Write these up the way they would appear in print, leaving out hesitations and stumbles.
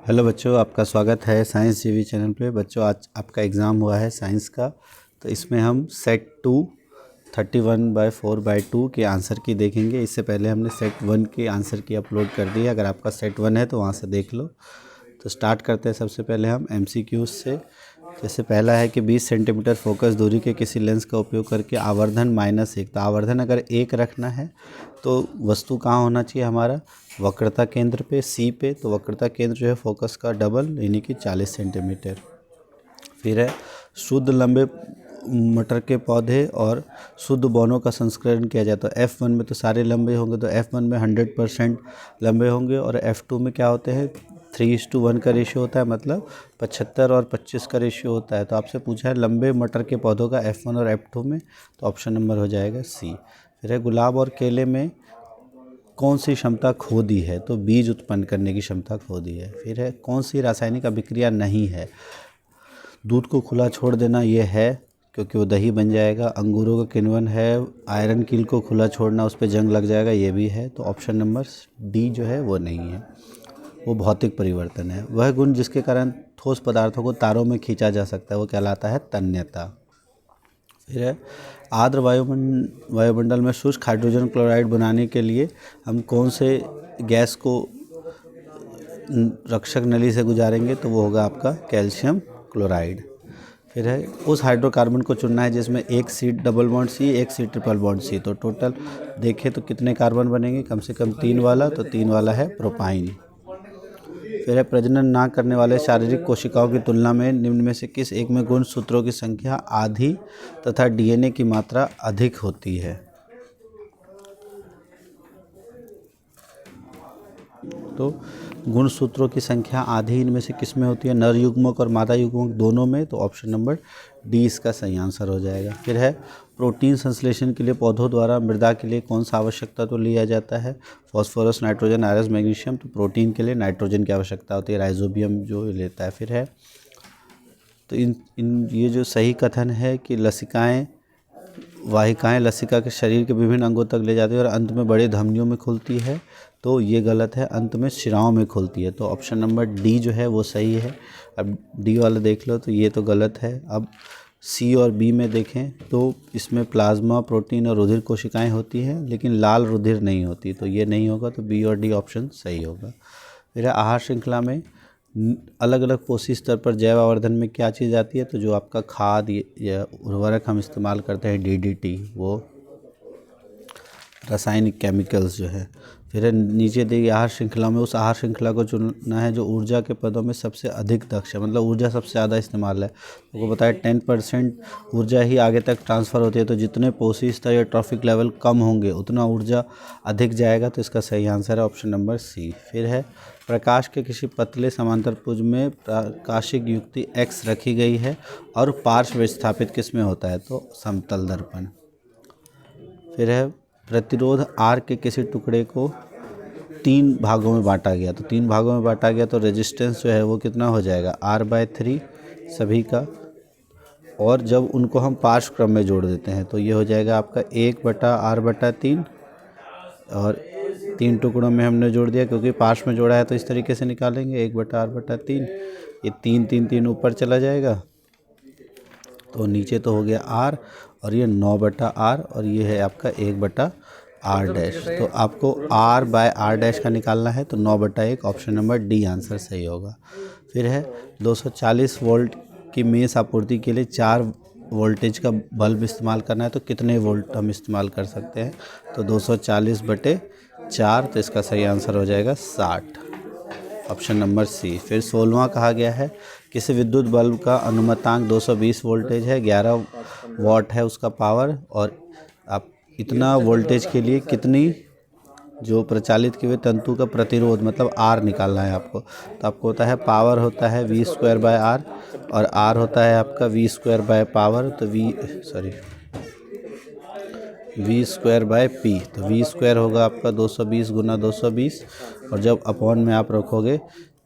Hello बच्चों, आपका स्वागत है साइंस जीवी चैनल पे। बच्चों, आज आपका एग्ज़ाम हुआ है साइंस का, तो इसमें हम सेट 2 31/4/2 के आंसर की देखेंगे। इससे पहले हमने सेट 1 के आंसर की अपलोड कर दी है। अगर आपका सेट 1 है तो वहाँ से देख लो। तो स्टार्ट करते हैं। सबसे पहले हम MCQs से। जैसे पहला है कि 20 सेंटीमीटर फोकस दूरी के किसी लेंस का उपयोग करके आवर्धन -1, तो आवर्धन अगर 1 रखना है तो वस्तु कहाँ होना चाहिए हमारा, वक्रता केंद्र पे C पे। तो वक्रता केंद्र जो है फोकस का डबल यानी कि 40 सेंटीमीटर। फिर है शुद्ध लंबे मटर के पौधे और शुद्ध बौनों का संस्करण किया जाए तो F1 में तो सारे लंबे होंगे, तो F1 में 100% लंबे होंगे। और F2 में क्या होते हैं, 3:1 का रेशियो होता है, मतलब 75 और 25 का रेशियो होता है। तो आपसे पूछा है लंबे मटर के पौधों का F1 और F2 में, तो ऑप्शन नंबर हो जाएगा C। फिर है गुलाब और केले में कौन सी क्षमता खो दी है, तो बीज उत्पन्न करने की क्षमता खो दी है। फिर है कौन सी रासायनिक अभिक्रिया नहीं है, दूध को खुला छोड़ देना ये है क्योंकि वो दही बन जाएगा। अंगूरों का किण्वन है, आयरन कील को खुला छोड़ना, उस पर जंग लग जाएगा, ये भी है। तो ऑप्शन नंबर D जो है वो नहीं है, वो भौतिक परिवर्तन है। वह गुण जिसके कारण ठोस पदार्थों को तारों में खींचा जा सकता है वो कहलाता है तन्यता। फिर है आर्द्र वायुमंडल में शुष्क हाइड्रोजन क्लोराइड बनाने के लिए हम कौन से गैस को रक्षक नली से गुजारेंगे, तो वो होगा आपका कैल्शियम क्लोराइड। फिर है उस हाइड्रोकार्बन को चुनना है जिसमें एक C डबल बॉन्ड C, एक C ट्रिपल बॉन्ड C। तो टोटल देखें तो कितने कार्बन बनेंगे, कम से कम 3 वाला, तो 3 वाला है प्रोपाइन। फिर है प्रजनन ना करने वाले शारीरिक कोशिकाओं की तुलना में निम्न में से किस एक में गुणसूत्रों की संख्या आधी तथा DNA की मात्रा अधिक होती है। तो गुणसूत्रों की संख्या आधी इनमें से किस में होती है, नर युग्मक और मादा युग्मक दोनों में। तो ऑप्शन नंबर D इसका सही आंसर हो जाएगा। फिर है प्रोटीन संश्लेषण के लिए पौधों द्वारा मृदा के लिए कौन सा आवश्यक तत्व लिया जाता है, फॉस्फोरस, नाइट्रोजन, आयरस, मैग्नीशियम। तो प्रोटीन के लिए नाइट्रोजन की आवश्यकता होती है, राइजोबियम जो लेता है। फिर है तो इन ये जो सही कथन है कि लसिकाएँ वाहिकाएं लसिका के शरीर के विभिन्न अंगों तक ले जाती है और अंत में बड़े धमनियों में खुलती है, तो ये गलत है, अंत में शिराओं में खुलती है। तो ऑप्शन नंबर D जो है वो सही है। अब D वाला देख लो तो ये तो गलत है। अब C और B में देखें तो इसमें प्लाज्मा, प्रोटीन और रुधिर कोशिकाएं होती हैं, लेकिन लाल रुधिर नहीं होती, तो ये नहीं होगा। तो B और D ऑप्शन सही होगा। फिर आहार श्रृंखला में अलग अलग पोषी स्तर पर जैव आवर्धन में क्या चीज़ आती है, तो जो आपका खाद या उर्वरक हम इस्तेमाल करते हैं DDT, वो रासायनिक केमिकल्स जो है। फिर नीचे दी आहार श्रृंखला में उस आहार श्रृंखला को चुनना है जो ऊर्जा के पदों में सबसे अधिक दक्ष है, मतलब ऊर्जा सबसे ज़्यादा इस्तेमाल है। तो वो बताया 10% ऊर्जा ही आगे तक ट्रांसफ़र होती है, तो जितने पोषी स्तर या ट्रॉफिक लेवल कम होंगे उतना ऊर्जा अधिक जाएगा। तो इसका सही आंसर है ऑप्शन नंबर C। फिर है प्रकाश के किसी पतले समांतरभुज में प्रकाशिक युक्ति X रखी गई है और पार्श्व विस्थापित किस में होता है, तो समतल दर्पण। फिर है प्रतिरोध R के किसी टुकड़े को 3 भागों में बांटा गया, तो 3 भागों में बांटा गया तो रेजिस्टेंस जो है वो कितना हो जाएगा, R/3 सभी का। और जब उनको हम पार्श्व क्रम में जोड़ देते हैं तो ये हो जाएगा आपका 1/R/3। और 3 टुकड़ों में हमने जोड़ दिया क्योंकि पार्श्व में जोड़ा है, तो इस तरीके से निकालेंगे 1/R/3। ये 3 3 3 ऊपर चला जाएगा, तो नीचे तो हो गया R, और ये 9/R, और ये है आपका 1/R'। तो आपको R/R' का निकालना है, तो 9/1 ऑप्शन नंबर D आंसर सही होगा। फिर है 240 वोल्ट की मेष आपूर्ति के लिए 4 वोल्टेज का बल्ब इस्तेमाल करना है, तो कितने वोल्ट हम इस्तेमाल कर सकते हैं, तो 240/4। तो इसका सही आंसर हो जाएगा 60, ऑप्शन नंबर C। फिर 16वां कहा गया है किसी विद्युत बल्ब का अनुमतांक 220 वोल्टेज है, 11 वाट है उसका पावर, और आप इतना वोल्टेज के लिए कितनी जो प्रचालित किए हुए तंतु का प्रतिरोध मतलब R निकालना है आपको। तो आपको होता है पावर होता है V²/R, और R होता है आपका V²/पावर, तो V²/P। तो V² होगा आपका 220 × 220, और जब अपॉन में आप रखोगे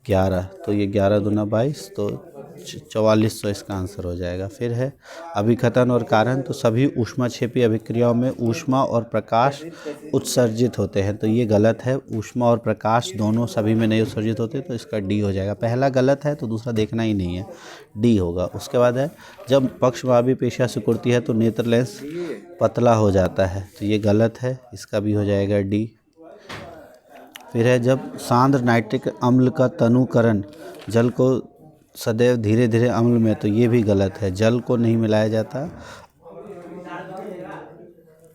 11, तो ये 11 × 22, तो 4400 इसका आंसर हो जाएगा। फिर है अभिकथन और कारण, तो सभी ऊष्माक्षेपी अभिक्रियाओं में ऊष्मा और प्रकाश उत्सर्जित होते हैं, तो ये गलत है। ऊष्मा और प्रकाश दोनों सभी में नहीं उत्सर्जित होते, तो इसका डी हो जाएगा। पहला गलत है तो दूसरा देखना ही नहीं है, डी होगा। उसके बाद है जब पक्षवादी पेशियाँ सिकुड़ती है तो नेत्र लेंस पतला हो जाता है, तो ये गलत है, इसका भी हो जाएगा डी। फिर है जब सांद्र नाइट्रिक अम्ल का तनुकरण जल को सदैव धीरे धीरे अम्ल में, तो ये भी गलत है, जल को नहीं मिलाया जाता,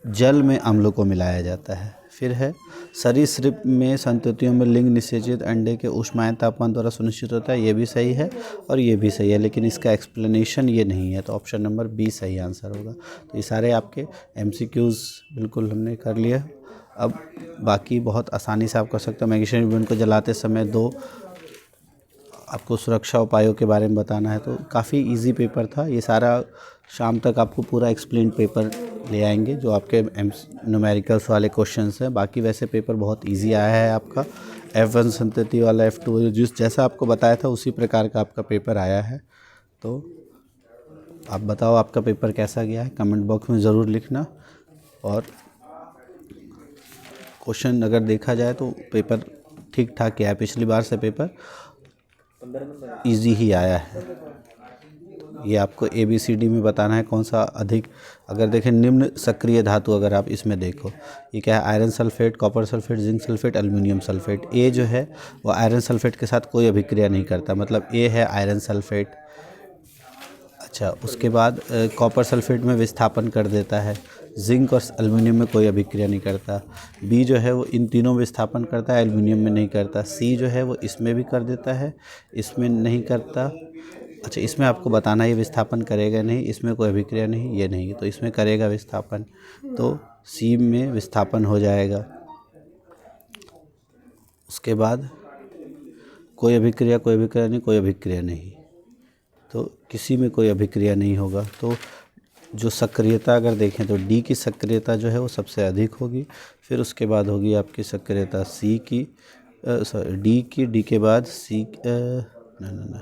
जल में अम्ल को मिलाया जाता है। फिर है सरीसृप में संततियों में लिंग निषेचित अंडे के ऊष्मायन तापमान द्वारा सुनिश्चित होता है, ये भी सही है और ये भी सही है, लेकिन इसका एक्सप्लेनेशन ये नहीं है, तो ऑप्शन नंबर बी सही आंसर होगा। तो ये सारे आपके एमसीक्यूज़ बिल्कुल हमने कर लिया। अब बाकी बहुत आसानी से आप कर सकते हो। मैग्नीशियम रिबन को जलाते समय 2 आपको सुरक्षा उपायों के बारे में बताना है, तो काफ़ी इजी पेपर था ये सारा। शाम तक आपको पूरा एक्सप्लेन पेपर ले आएंगे जो आपके न्यूमेरिकल्स वाले क्वेश्चंस हैं। बाकी वैसे पेपर बहुत इजी आया है आपका, F1 संतति वाला, F2 जिस जैसा आपको बताया था उसी प्रकार का आपका पेपर आया है। तो आप बताओ आपका पेपर कैसा गया है, कमेंट बॉक्स में ज़रूर लिखना। और क्वेश्चन अगर देखा जाए तो पेपर ठीक ठाक गया है, पिछली बार से पेपर इजी ही आया है। ये आपको ABCD में बताना है कौन सा अधिक, अगर देखें निम्न सक्रिय धातु, अगर आप इसमें देखो ये क्या है, iron sulphate, copper sulphate, zinc sulphate, aluminium sulphate. ए जो है वो आयरन सल्फेट के साथ कोई अभिक्रिया नहीं करता, मतलब ए है आयरन सल्फेट। अच्छा, उसके बाद कॉपर सल्फेट में विस्थापन कर देता है, जिंक और एल्युमिनियम में कोई अभिक्रिया नहीं करता। बी जो है वो इन तीनों में विस्थापन करता है, एल्युमिनियम में नहीं करता। सी जो है वो इसमें भी कर देता है, इसमें नहीं करता। अच्छा, इसमें आपको बताना है ये विस्थापन करेगा नहीं, इसमें कोई अभिक्रिया नहीं, ये नहीं, तो इसमें करेगा विस्थापन, तो सी में विस्थापन हो जाएगा। उसके बाद कोई अभिक्रिया नहीं, कोई अभिक्रिया नहीं, तो किसी में कोई अभिक्रिया नहीं होगा। तो जो सक्रियता अगर देखें तो डी की सक्रियता जो है वो सबसे अधिक होगी। फिर उसके बाद होगी आपकी सक्रियता सी की, डी की, डी के बाद सी, ना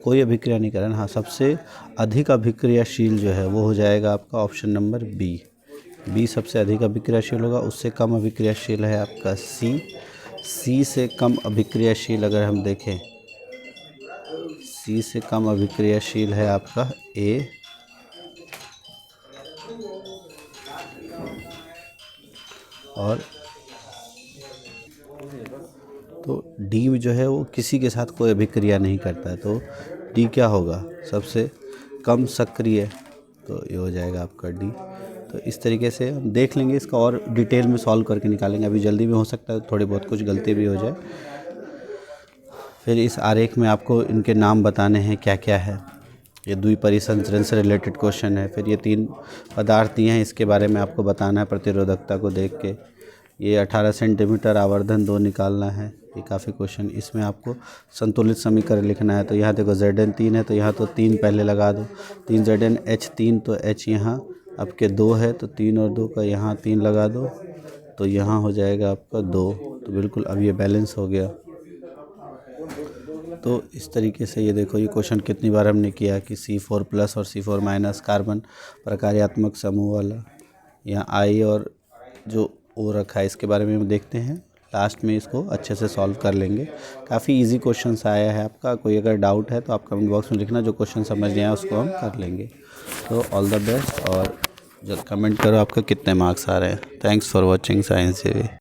कोई अभिक्रिया नहीं करें। हाँ, सबसे अधिक अभिक्रियाशील जो है वो हो जाएगा आपका ऑप्शन नंबर बी। बी सबसे अधिक अभिक्रियाशील होगा। उससे कम अभिक्रियाशील है आपका सी। सी से कम अभिक्रियाशील अगर हम देखें, सी से कम अभिक्रियाशील है आपका ए। और तो डी जो है वो किसी के साथ कोई अभिक्रिया नहीं करता है, तो डी क्या होगा, सबसे कम सक्रिय, तो ये हो जाएगा आपका डी। तो इस तरीके से हम देख लेंगे, इसका और डिटेल में सॉल्व करके निकालेंगे। अभी जल्दी में हो सकता है थोड़ी बहुत कुछ गलती भी हो जाए। फिर इस आरेख में आपको इनके नाम बताने हैं क्या क्या है। ये द्विपरिसंचरण से रिलेटेड क्वेश्चन है। फिर ये 3 पदार्थ दिए हैं, इसके बारे में आपको बताना है प्रतिरोधकता को देख के। ये 18 सेंटीमीटर आवर्धन 2 निकालना है, ये काफ़ी क्वेश्चन। इसमें आपको संतुलित समीकरण लिखना है, तो यहाँ देखो Zn 3 है, तो यहाँ तो 3 पहले लगा दो, 3 Zn H 3, तो H यहाँ आपके 2 है, तो 3 और 2 का यहाँ 3 लगा दो, तो यहाँ हो जाएगा आपका 2। तो बिल्कुल अब ये बैलेंस हो गया। तो इस तरीके से ये देखो, ये क्वेश्चन कितनी बार हमने किया कि C4+ और C4- कार्बन प्रकार्यात्मक समूह वाला। यहाँ I और जो O रखा है इसके बारे में हम देखते हैं, लास्ट में इसको अच्छे से सॉल्व कर लेंगे। काफ़ी इजी क्वेश्चन आया है आपका। कोई अगर डाउट है तो आप कमेंट बॉक्स में लिखना, जो क्वेश्चन समझ नहीं आया उसको हम कर लेंगे। तो ऑल द बेस्ट, और जब कमेंट करो आपका कितने मार्क्स आ रहे हैं। Thanks for watching science TV।